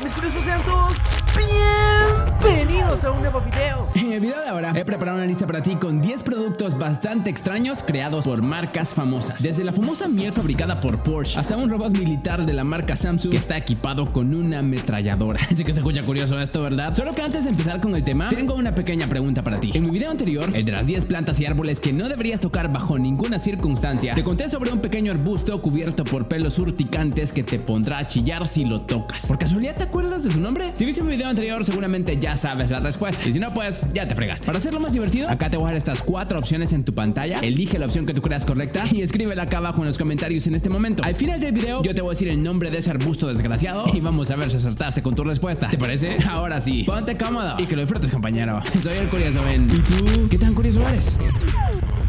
Mis curiosos, sean todos bienvenidos a un nuevo video. En el video de ahora he preparado una lista para ti con 10 productos bastante extraños creados por marcas famosas. Desde la famosa miel fabricada por Porsche hasta un robot militar de la marca Samsung que está equipado con una ametralladora. Así que se escucha curioso esto, ¿verdad? Solo que antes de empezar con el tema, tengo una pequeña pregunta para ti. En mi video anterior, el de las 10 plantas y árboles que no deberías tocar bajo ninguna circunstancia, te conté sobre un pequeño arbusto cubierto por pelos urticantes que te pondrá a chillar si lo tocas. ¿Por casualidad te acuerdas de su nombre? Si viste mi video anterior, seguramente ya sabes la respuesta. Y si no, pues ya te fregaste. Para hacerlo más divertido, acá te voy a dar estas 4 opciones en tu pantalla. Elige la opción que tú creas correcta y escríbela acá abajo en los comentarios en este momento. Al final del video, yo te voy a decir el nombre de ese arbusto desgraciado y vamos a ver si acertaste con tu respuesta. ¿Te parece? Ahora sí, ponte cómodo y que lo disfrutes, compañero. Soy el Curioso Ben. ¿Y tú? ¿Qué tan curioso eres?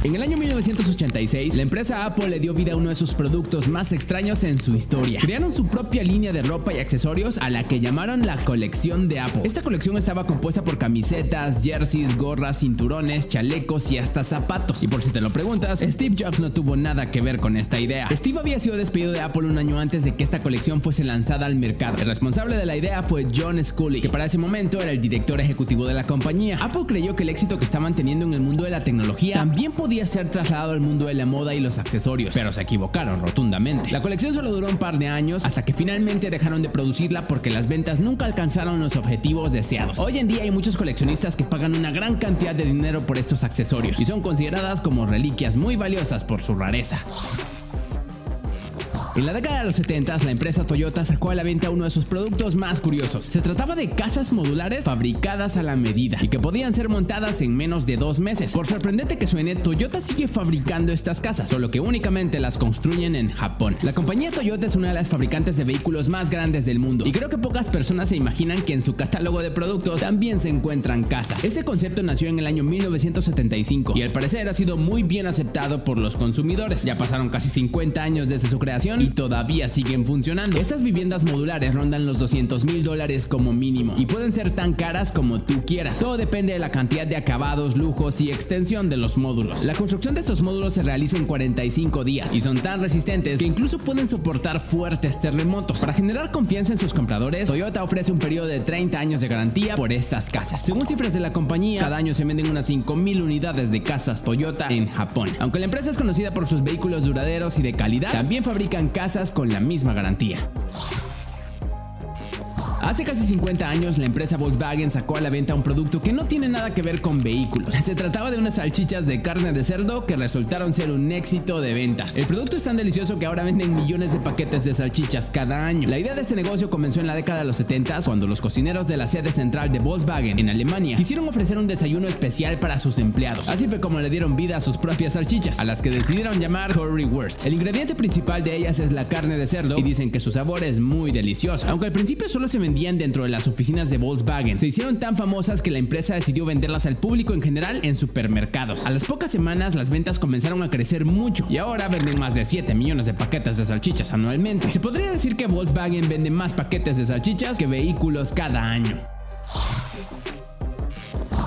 En el año 1986, la empresa Apple le dio vida a uno de sus productos más extraños en su historia. Crearon su propia línea de ropa y accesorios a la que llamaron la colección de Apple. Esta colección estaba compuesta por camisetas, jerseys, gorras, cinturones, chalecos y hasta zapatos. Y por si te lo preguntas, Steve Jobs no tuvo nada que ver con esta idea. Steve había sido despedido de Apple un año antes de que esta colección fuese lanzada al mercado. El responsable de la idea fue John Sculley, que para ese momento era el director ejecutivo de la compañía. Apple creyó que el éxito que estaban teniendo en el mundo de la tecnología también podía ser trasladado al mundo de la moda y los accesorios, pero se equivocaron rotundamente. La colección solo duró un par de años hasta que finalmente dejaron de producirla porque las ventas nunca alcanzaron los objetivos deseados. Hoy en día hay muchos coleccionistas que pagan una gran cantidad de dinero por estos accesorios y son consideradas como reliquias muy valiosas por su rareza. En la década de los 70, la empresa Toyota sacó a la venta uno de sus productos más curiosos. Se trataba de casas modulares fabricadas a la medida y que podían ser montadas en menos de 2 meses. Por sorprendente que suene, Toyota sigue fabricando estas casas, solo que únicamente las construyen en Japón. La compañía Toyota es una de las fabricantes de vehículos más grandes del mundo y creo que pocas personas se imaginan que en su catálogo de productos también se encuentran casas. Este concepto nació en el año 1975 y al parecer ha sido muy bien aceptado por los consumidores. Ya pasaron casi 50 años desde su creación y todavía siguen funcionando. Estas viviendas modulares rondan los $200,000 como mínimo y pueden ser tan caras como tú quieras. Todo depende de la cantidad de acabados, lujos y extensión de los módulos. La construcción de estos módulos se realiza en 45 días y son tan resistentes que incluso pueden soportar fuertes terremotos. Para generar confianza en sus compradores, Toyota ofrece un periodo de 30 años de garantía por estas casas. Según cifras de la compañía, cada año se venden unas 5,000 unidades de casas Toyota en Japón. Aunque la empresa es conocida por sus vehículos duraderos y de calidad, también fabrican casas con la misma garantía. Hace casi 50 años, la empresa Volkswagen sacó a la venta un producto que no tiene nada que ver con vehículos. Se trataba de unas salchichas de carne de cerdo que resultaron ser un éxito de ventas. El producto es tan delicioso que ahora venden millones de paquetes de salchichas cada año. La idea de este negocio comenzó en la década de los 70 cuando los cocineros de la sede central de Volkswagen en Alemania quisieron ofrecer un desayuno especial para sus empleados. Así fue como le dieron vida a sus propias salchichas, a las que decidieron llamar Currywurst. El ingrediente principal de ellas es la carne de cerdo y dicen que su sabor es muy delicioso. Aunque al principio solo se vendían dentro de las oficinas de Volkswagen, se hicieron tan famosas que la empresa decidió venderlas al público en general en supermercados. A las pocas semanas las ventas comenzaron a crecer mucho y ahora venden más de 7 millones de paquetes de salchichas anualmente. Se podría decir que Volkswagen vende más paquetes de salchichas que vehículos cada año.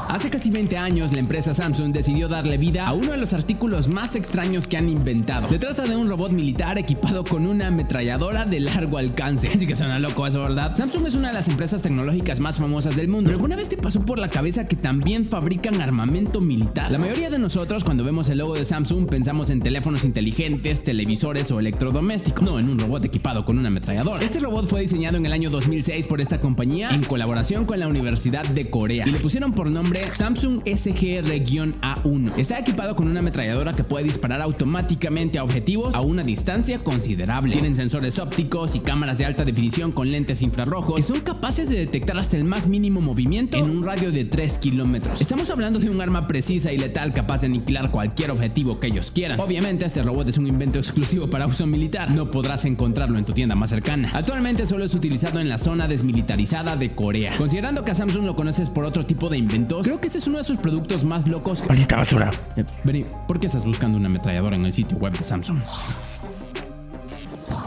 Hace casi 20 años, la empresa Samsung decidió darle vida a uno de los artículos más extraños que han inventado. Se trata de un robot militar equipado con una ametralladora de largo alcance. Así que suena loco eso, ¿verdad? Samsung es una de las empresas tecnológicas más famosas del mundo. ¿Pero alguna vez te pasó por la cabeza que también fabrican armamento militar? La mayoría de nosotros, cuando vemos el logo de Samsung, pensamos en teléfonos inteligentes, televisores o electrodomésticos, no en un robot equipado con una ametralladora. Este robot fue diseñado en el año 2006 por esta compañía en colaboración con la Universidad de Corea y le pusieron por nombre Samsung SGR-A1. Está equipado con una ametralladora que puede disparar automáticamente a objetivos a una distancia considerable. Tienen sensores ópticos y cámaras de alta definición con lentes infrarrojos que son capaces de detectar hasta el más mínimo movimiento en un radio de 3 kilómetros. Estamos hablando de un arma precisa y letal capaz de aniquilar cualquier objetivo que ellos quieran. Obviamente este robot es un invento exclusivo para uso militar. No podrás encontrarlo en tu tienda más cercana. Actualmente solo es utilizado en la zona desmilitarizada de Corea. Considerando que a Samsung lo conoces por otro tipo de inventos, creo que este es uno de sus productos más locos. Maldita basura. Benny, ¿por qué estás buscando una ametralladora en el sitio web de Samsung?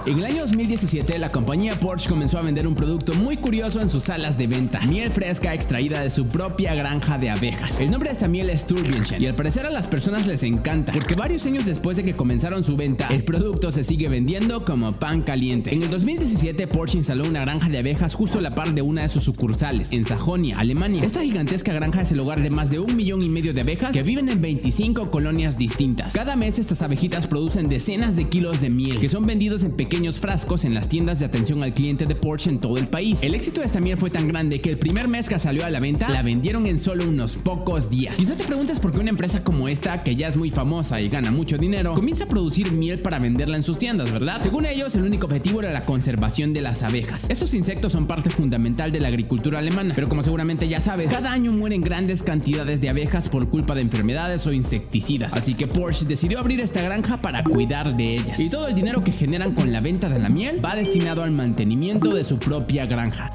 En el año 2017, la compañía Porsche comenzó a vender un producto muy curioso en sus salas de venta: miel fresca extraída de su propia granja de abejas. El nombre de esta miel es Turbienchen y al parecer a las personas les encanta, porque varios años después de que comenzaron su venta, el producto se sigue vendiendo como pan caliente. En el 2017, Porsche instaló una granja de abejas justo a la par de una de sus sucursales, en Sajonia, Alemania. Esta gigantesca granja es el hogar de más de 1,5 millones de abejas que viven en 25 colonias distintas. Cada mes estas abejitas producen decenas de kilos de miel, que son vendidos en pequeños frascos en las tiendas de atención al cliente de Porsche en todo el país. El éxito de esta miel fue tan grande que el primer mes que salió a la venta, la vendieron en solo unos pocos días. Quizá te preguntes por qué una empresa como esta, que ya es muy famosa y gana mucho dinero, comienza a producir miel para venderla en sus tiendas, ¿verdad? Según ellos, el único objetivo era la conservación de las abejas. Estos insectos son parte fundamental de la agricultura alemana, pero como seguramente ya sabes, cada año mueren grandes cantidades de abejas por culpa de enfermedades o insecticidas. Así que Porsche decidió abrir esta granja para cuidar de ellas. Y todo el dinero que generan con la venta de la miel va destinado al mantenimiento de su propia granja.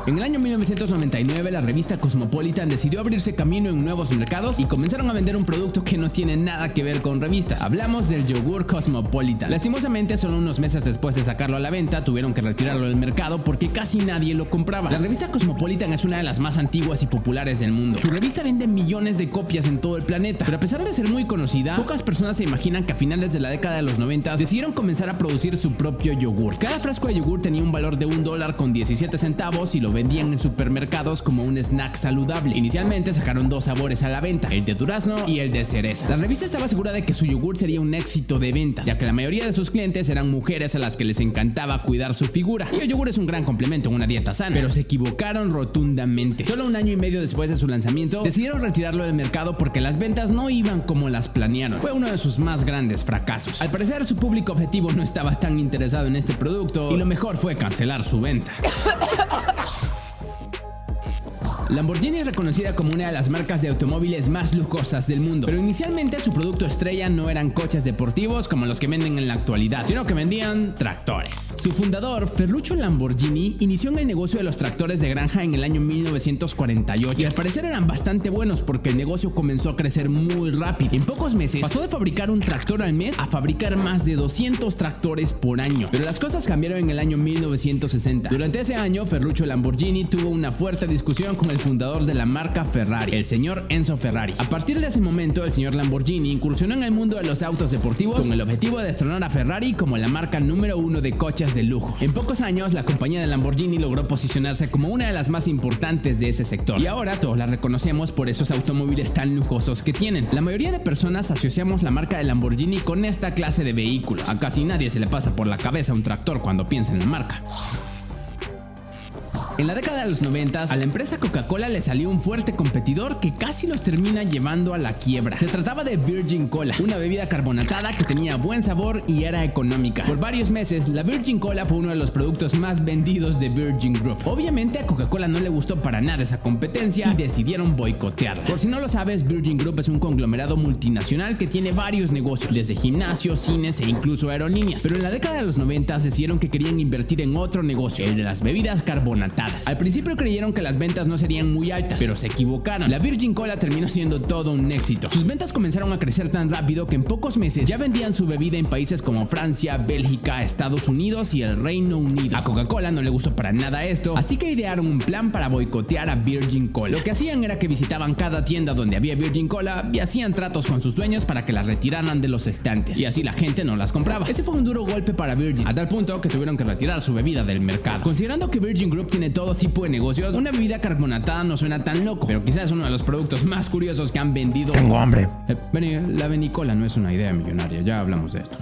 En el año 1999, la revista Cosmopolitan decidió abrirse camino en nuevos mercados y comenzaron a vender un producto que no tiene nada que ver con revistas. Hablamos del yogur Cosmopolitan. Lastimosamente, solo unos meses después de sacarlo a la venta, tuvieron que retirarlo del mercado porque casi nadie lo compraba. La revista Cosmopolitan es una de las más antiguas y populares del mundo. Su revista vende millones de copias en todo el planeta, pero a pesar de ser muy conocida, pocas personas se imaginan que a finales de la década de los 90 decidieron comenzar a producir su propio yogur. Cada frasco de yogur tenía un valor de $1.17 y lo vendían en supermercados como un snack saludable. Inicialmente sacaron 2 sabores a la venta, el de durazno y el de cereza. La revista estaba segura de que su yogur sería un éxito de ventas, ya que la mayoría de sus clientes eran mujeres a las que les encantaba cuidar su figura, y el yogur es un gran complemento en una dieta sana. Pero se equivocaron rotundamente. Solo 1 año y medio después de su lanzamiento, decidieron retirarlo del mercado porque las ventas no iban como las planearon. Fue uno de sus más grandes fracasos. Al parecer, su público objetivo no estaba tan interesado en este producto y lo mejor fue cancelar su venta. Lamborghini es reconocida como una de las marcas de automóviles más lujosas del mundo, pero inicialmente su producto estrella no eran coches deportivos como los que venden en la actualidad, sino que vendían tractores. Su fundador, Ferruccio Lamborghini, inició en el negocio de los tractores de granja en el año 1948 y al parecer eran bastante buenos porque el negocio comenzó a crecer muy rápido. En pocos meses pasó de fabricar un tractor al mes a fabricar más de 200 tractores por año. Pero las cosas cambiaron en el año 1960. Durante ese año, Ferruccio Lamborghini tuvo una fuerte discusión con el fundador de la marca Ferrari, el señor Enzo Ferrari. A partir de ese momento, el señor Lamborghini incursionó en el mundo de los autos deportivos con el objetivo de destronar a Ferrari como la marca número 1 de coches de lujo. En pocos años, la compañía de Lamborghini logró posicionarse como una de las más importantes de ese sector, y ahora todos la reconocemos por esos automóviles tan lujosos que tienen. La mayoría de personas asociamos la marca de Lamborghini con esta clase de vehículos. A casi nadie se le pasa por la cabeza un tractor cuando piensa en la marca. En la década de los 90, a la empresa Coca-Cola le salió un fuerte competidor que casi los termina llevando a la quiebra. Se trataba de Virgin Cola, una bebida carbonatada que tenía buen sabor y era económica. Por varios meses, la Virgin Cola fue uno de los productos más vendidos de Virgin Group. Obviamente a Coca-Cola no le gustó para nada esa competencia y decidieron boicotearla. Por si no lo sabes, Virgin Group es un conglomerado multinacional que tiene varios negocios, desde gimnasios, cines e incluso aerolíneas. Pero en la década de los 90 decidieron que querían invertir en otro negocio, el de las bebidas carbonatadas. Al principio creyeron que las ventas no serían muy altas, pero se equivocaron. La Virgin Cola terminó siendo todo un éxito. Sus ventas comenzaron a crecer tan rápido que en pocos meses ya vendían su bebida en países como Francia, Bélgica, Estados Unidos y el Reino Unido. A Coca-Cola no le gustó para nada esto, así que idearon un plan para boicotear a Virgin Cola. Lo que hacían era que visitaban cada tienda donde había Virgin Cola y hacían tratos con sus dueños para que las retiraran de los estantes, y así la gente no las compraba. Ese fue un duro golpe para Virgin, a tal punto que tuvieron que retirar su bebida del mercado. Considerando que Virgin Group tiene todo tipo de negocios, una bebida carbonatada no suena tan loco, pero quizás es uno de los productos más curiosos que han vendido. Tengo hambre. La Benicola no es una idea millonaria, ya hablamos de esto.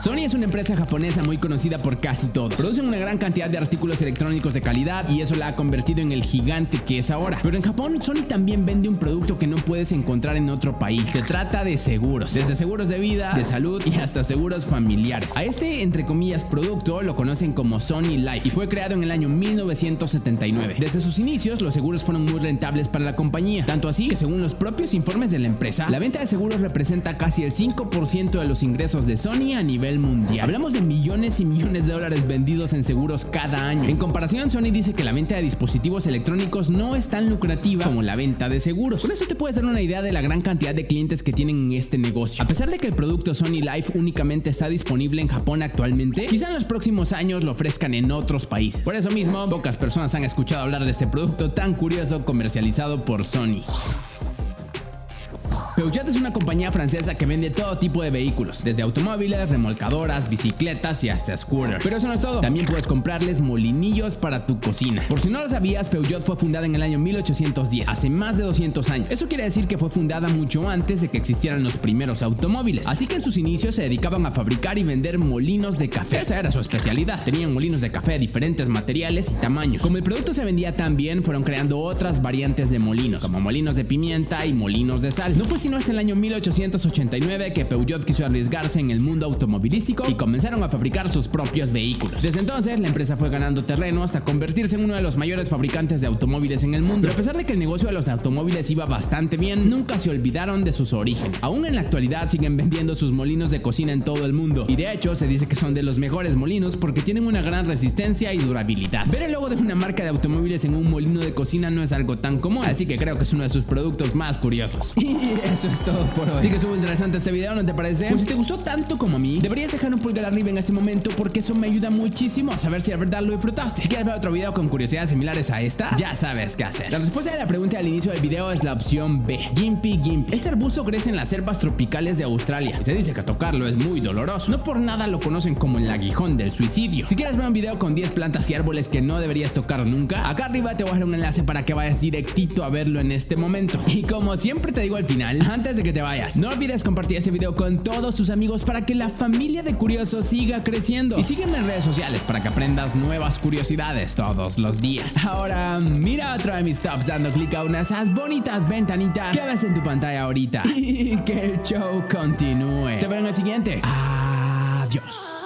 Sony es una empresa japonesa muy conocida por casi todos. Producen una gran cantidad de artículos electrónicos de calidad y eso la ha convertido en el gigante que es ahora. Pero en Japón, Sony también vende un producto que no puedes encontrar en otro país. Se trata de seguros, desde seguros de vida, de salud y hasta seguros familiares. A este, entre comillas, producto lo conocen como Sony Life y fue creado en el año 1979. Desde sus inicios, los seguros fueron muy rentables para la compañía, tanto así que según los propios informes de la empresa, la venta de seguros representa casi el 5% de los ingresos de Sony a nivel nivel mundial. Hablamos de millones y millones de dólares vendidos en seguros cada año. En comparación, Sony dice que la venta de dispositivos electrónicos no es tan lucrativa como la venta de seguros. Con eso te puedes dar una idea de la gran cantidad de clientes que tienen en este negocio. A pesar de que el producto Sony Life únicamente está disponible en Japón actualmente, quizá en los próximos años lo ofrezcan en otros países. Por eso mismo, pocas personas han escuchado hablar de este producto tan curioso comercializado por Sony. Peugeot es una compañía francesa que vende todo tipo de vehículos, desde automóviles, remolcadoras, bicicletas y hasta scooters. Pero eso no es todo, también puedes comprarles molinillos para tu cocina. Por si no lo sabías, Peugeot fue fundada en el año 1810, hace más de 200 años. Eso quiere decir que fue fundada mucho antes de que existieran los primeros automóviles. Así que en sus inicios se dedicaban a fabricar y vender molinos de café. Esa era su especialidad. Tenían molinos de café de diferentes materiales y tamaños. Como el producto se vendía tan bien, fueron creando otras variantes de molinos, como molinos de pimienta y molinos de sal. No fue sino hasta el año 1889 que Peugeot quiso arriesgarse en el mundo automovilístico y comenzaron a fabricar sus propios vehículos. Desde entonces, la empresa fue ganando terreno hasta convertirse en uno de los mayores fabricantes de automóviles en el mundo. Pero a pesar de que el negocio de los automóviles iba bastante bien, nunca se olvidaron de sus orígenes. Aún en la actualidad siguen vendiendo sus molinos de cocina en todo el mundo. Y de hecho, se dice que son de los mejores molinos porque tienen una gran resistencia y durabilidad. Ver el logo de una marca de automóviles en un molino de cocina no es algo tan común, así que creo que es uno de sus productos más curiosos. Y eso es todo por hoy. Sí que estuvo interesante este video, ¿no te parece? Pues si te gustó tanto como a mí, deberías dejar un pulgar arriba en este momento porque eso me ayuda muchísimo a saber si de verdad lo disfrutaste. Si quieres ver otro video con curiosidades similares a esta, ya sabes qué hacer. La respuesta de la pregunta al inicio del video es la opción B, Gympie Gympie. Este arbusto crece en las selvas tropicales de Australia y se dice que tocarlo es muy doloroso. No por nada lo conocen como el aguijón del suicidio. Si quieres ver un video con 10 plantas y árboles que no deberías tocar nunca, acá arriba te voy a dejar un enlace para que vayas directito a verlo en este momento. Y como siempre te digo al final, antes de que te vayas, no olvides compartir este video con todos tus amigos para que la familia de curiosos siga creciendo. Y sígueme en redes sociales para que aprendas nuevas curiosidades todos los días. Ahora, mira otro de mis tops dando clic a una de esas bonitas ventanitas que ves en tu pantalla ahorita. Y que el show continúe. Te veo en el siguiente. Adiós.